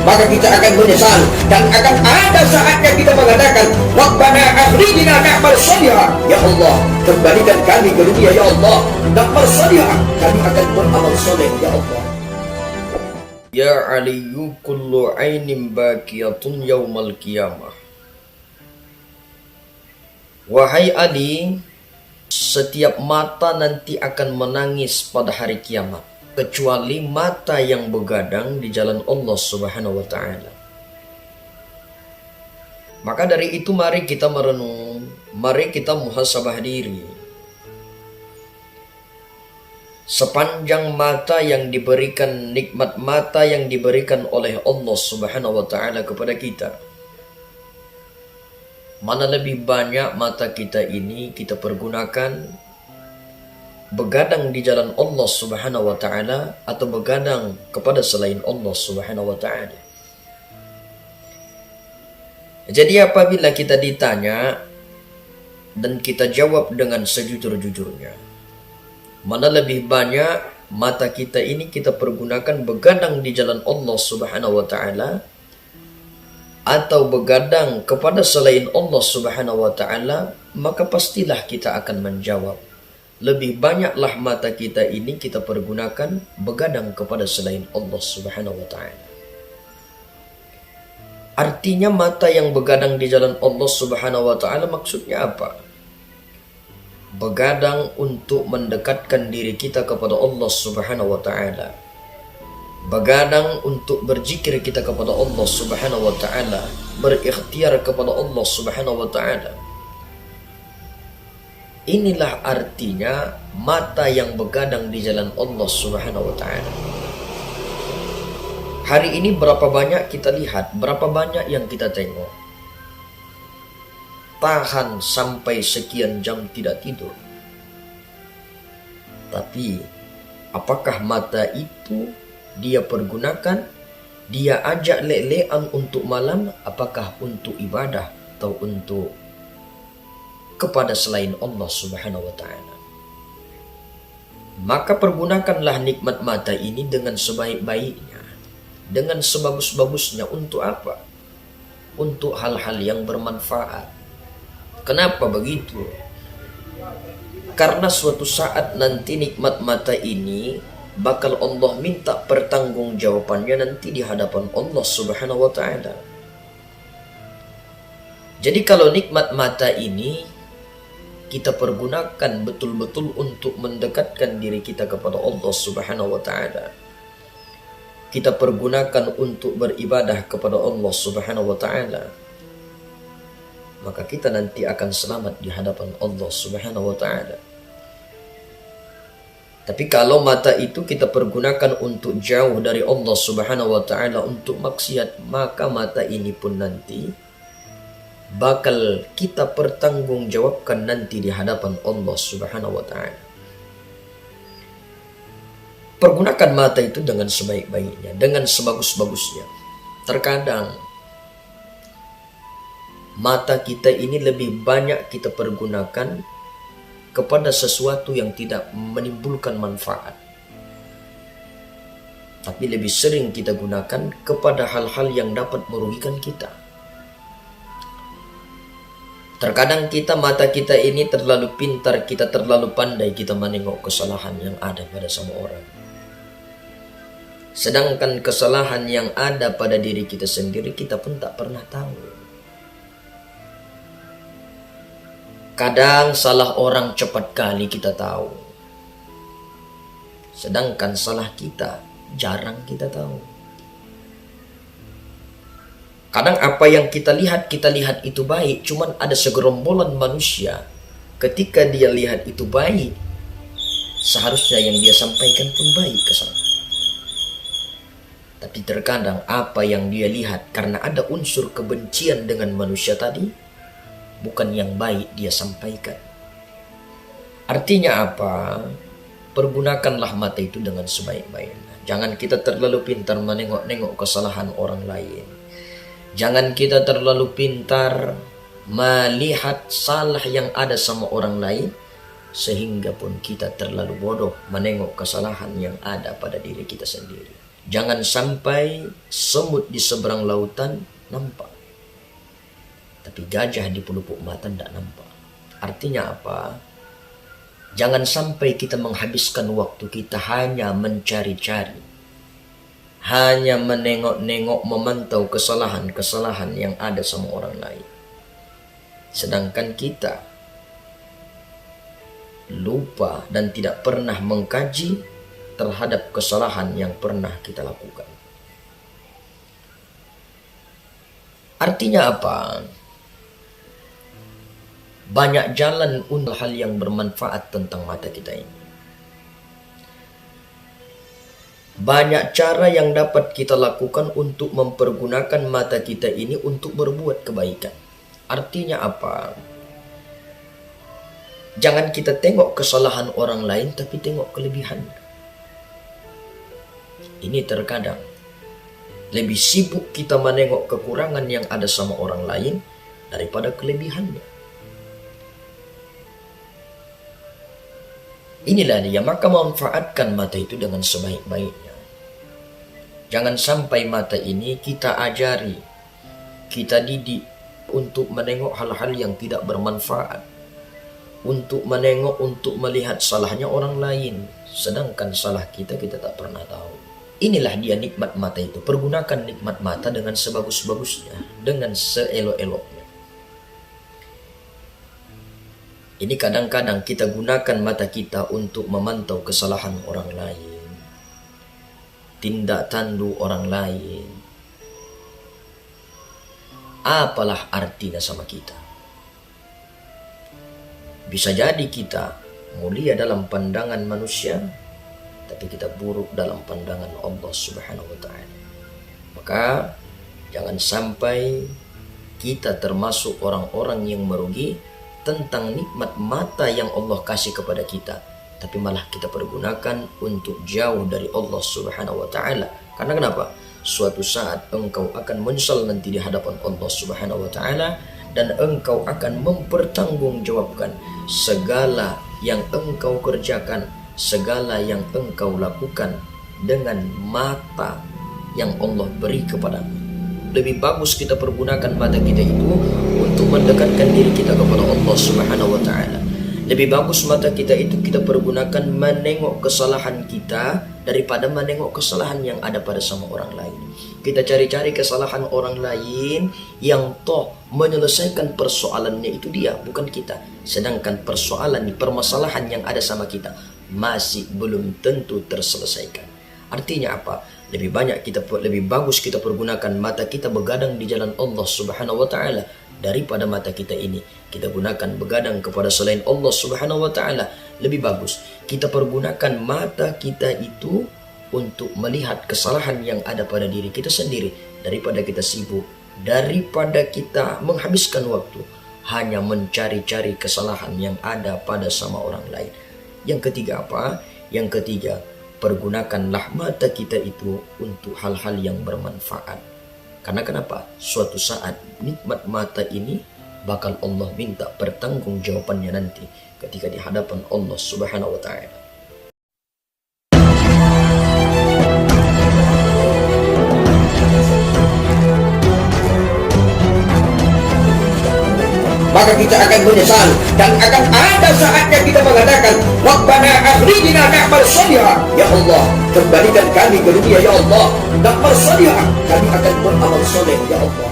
maka kita akan menyesal dan akan ada saatnya kita mengatakan, Rabbana akhrijna na'mal shalihan, ya Allah, kembalikan kami ke dunia ya Allah, na'mal shalihan, kami akan beramal soleh ya Allah. Ya aliyu kullu ainin baqiyatun yaumal qiyamah. Wahai Ali, setiap mata nanti akan menangis pada hari kiamat, kecuali mata yang begadang di jalan Allah Subhanahu wa Ta'ala. Maka dari itu mari kita merenung, mari kita muhasabah diri. Sepanjang mata yang diberikan, nikmat mata yang diberikan oleh Allah Subhanahu wa Ta'ala kepada kita, mana lebih banyak mata kita ini kita pergunakan begadang di jalan Allah Subhanahu wa Ta'ala atau begadang kepada selain Allah Subhanahu wa Ta'ala. Jadi apabila kita ditanya dan kita jawab dengan sejujur-jujurnya, mana lebih banyak mata kita ini kita pergunakan begadang di jalan Allah Subhanahu wa Ta'ala atau begadang kepada selain Allah Subhanahu wa Ta'ala, maka pastilah kita akan menjawab, lebih banyaklah mata kita ini kita pergunakan begadang kepada selain Allah Subhanahu wa Ta'ala. Artinya mata yang begadang di jalan Allah Subhanahu wa Ta'ala maksudnya apa? Begadang untuk mendekatkan diri kita kepada Allah Subhanahu wa Ta'ala, begadang untuk berzikir kita kepada Allah Subhanahu wa Ta'ala, berikhtiar kepada Allah Subhanahu wa Ta'ala. Inilah artinya mata yang begadang di jalan Allah Subhanahu wa Ta'ala. Hari ini berapa banyak kita lihat, berapa banyak yang kita tengok tahan sampai sekian jam tidak tidur. Tapi apakah mata itu dia pergunakan, dia ajak lelean untuk malam, apakah untuk ibadah atau untuk kepada selain Allah Subhanahu wa Ta'ala? Maka pergunakanlah nikmat mata ini dengan sebaik-baiknya, dengan sebagus-bagusnya. Untuk apa? Untuk hal-hal yang bermanfaat. Kenapa begitu? Karena suatu saat nanti nikmat mata ini bakal Allah minta pertanggungjawabannya nanti di hadapan Allah Subhanahu wa Ta'ala. Jadi kalau nikmat mata ini kita pergunakan betul-betul untuk mendekatkan diri kita kepada Allah Subhanahu wa Ta'ala, kita pergunakan untuk beribadah kepada Allah Subhanahu wa Ta'ala, maka kita nanti akan selamat di hadapan Allah Subhanahu wa Ta'ala. Tapi kalau mata itu kita pergunakan untuk jauh dari Allah Subhanahu wa Ta'ala, untuk maksiat, maka mata ini pun nanti bakal kita pertanggungjawabkan nanti di hadapan Allah Subhanahu wa Ta'ala. Pergunakan mata itu dengan sebaik-baiknya, dengan sebagus-bagusnya. Terkadang mata kita ini lebih banyak kita pergunakan kepada sesuatu yang tidak menimbulkan manfaat, tapi lebih sering kita gunakan kepada hal-hal yang dapat merugikan kita. Terkadang mata kita ini terlalu pintar, kita terlalu pandai kita menengok kesalahan yang ada pada semua orang. Sedangkan kesalahan yang ada pada diri kita sendiri kita pun tak pernah tahu. Kadang salah orang cepat kali kita tahu, sedangkan salah kita jarang kita tahu. Kadang apa yang kita lihat itu baik, cuman ada segerombolan manusia ketika dia lihat itu baik, seharusnya yang dia sampaikan pun baik ke sana. Tapi terkadang apa yang dia lihat karena ada unsur kebencian dengan manusia tadi, bukan yang baik dia sampaikan. Artinya apa? Pergunakanlah mata itu dengan sebaik-baiknya. Jangan kita terlalu pintar menengok-nengok kesalahan orang lain. Jangan kita terlalu pintar melihat salah yang ada sama orang lain, sehingga pun kita terlalu bodoh menengok kesalahan yang ada pada diri kita sendiri. Jangan sampai semut di seberang lautan nampak, tapi gajah di pelupuk mata tidak nampak. Artinya apa? Jangan sampai kita menghabiskan waktu kita hanya mencari-cari, hanya menengok-nengok, memantau kesalahan-kesalahan yang ada sama orang lain. Sedangkan kita lupa dan tidak pernah mengkaji terhadap kesalahan yang pernah kita lakukan. Artinya apa? Banyak jalan untuk hal yang bermanfaat tentang mata kita ini. Banyak cara yang dapat kita lakukan untuk mempergunakan mata kita ini untuk berbuat kebaikan. Artinya apa? Jangan kita tengok kesalahan orang lain, tapi tengok kelebihannya. Ini terkadang lebih sibuk kita menengok kekurangan yang ada sama orang lain daripada kelebihannya. Inilah dia, maka manfaatkan mata itu dengan sebaik-baiknya. Jangan sampai mata ini kita ajari, kita didik untuk menengok hal-hal yang tidak bermanfaat, untuk menengok, untuk melihat salahnya orang lain, sedangkan salah kita tak pernah tahu. Inilah dia nikmat mata itu. Pergunakan nikmat mata dengan sebagus-bagusnya, dengan seelok-eloknya. Ini kadang-kadang kita gunakan mata kita untuk memantau kesalahan orang lain, tindak tanduk orang lain. Apalah artinya sama kita? Bisa jadi kita mulia dalam pandangan manusia, tapi kita buruk dalam pandangan Allah Subhanahu wa Ta'ala. Maka jangan sampai kita termasuk orang-orang yang merugi tentang nikmat mata yang Allah kasih kepada kita, tapi malah kita pergunakan untuk jauh dari Allah Subhanahu wa Ta'ala. Karena kenapa? Suatu saat engkau akan menyesal nanti di hadapan Allah Subhanahu wa Ta'ala, dan engkau akan mempertanggungjawabkan segala yang engkau kerjakan, segala yang engkau lakukan dengan mata yang Allah beri kepadamu. Lebih bagus kita pergunakan mata kita itu untuk mendekatkan diri kita kepada Allah Subhanahu wa Ta'ala. Lebih bagus mata kita itu kita pergunakan menengok kesalahan kita daripada menengok kesalahan yang ada pada sama orang lain. Kita cari-cari kesalahan orang lain yang toh menyelesaikan persoalannya itu dia, bukan kita. Sedangkan permasalahan yang ada sama kita masih belum tentu terselesaikan. Artinya apa? Lebih bagus kita pergunakan mata kita begadang di jalan Allah Subhanahu wa Ta'ala daripada mata kita ini kita gunakan begadang kepada selain Allah Subhanahu wa Ta'ala. Lebih bagus kita pergunakan mata kita itu untuk melihat kesalahan yang ada pada diri kita sendiri daripada kita sibuk, daripada kita menghabiskan waktu hanya mencari-cari kesalahan yang ada pada sama orang lain. Yang ketiga apa? Yang ketiga, pergunakanlah mata kita itu untuk hal-hal yang bermanfaat. Karena kenapa? Suatu saat nikmat mata ini bakal Allah minta pertanggungjawabannya nanti ketika di hadapan Allah Subhanahu wa Ta'ala. Maka kita akan menyesal dan akan ada saatnya kita mengatakan, Rabbana akhrijna na'mal shalihan. Ya Allah, kembalikan kami ke dunia ya Allah, na'mal shalihan, kami akan beramal soleh ya Allah.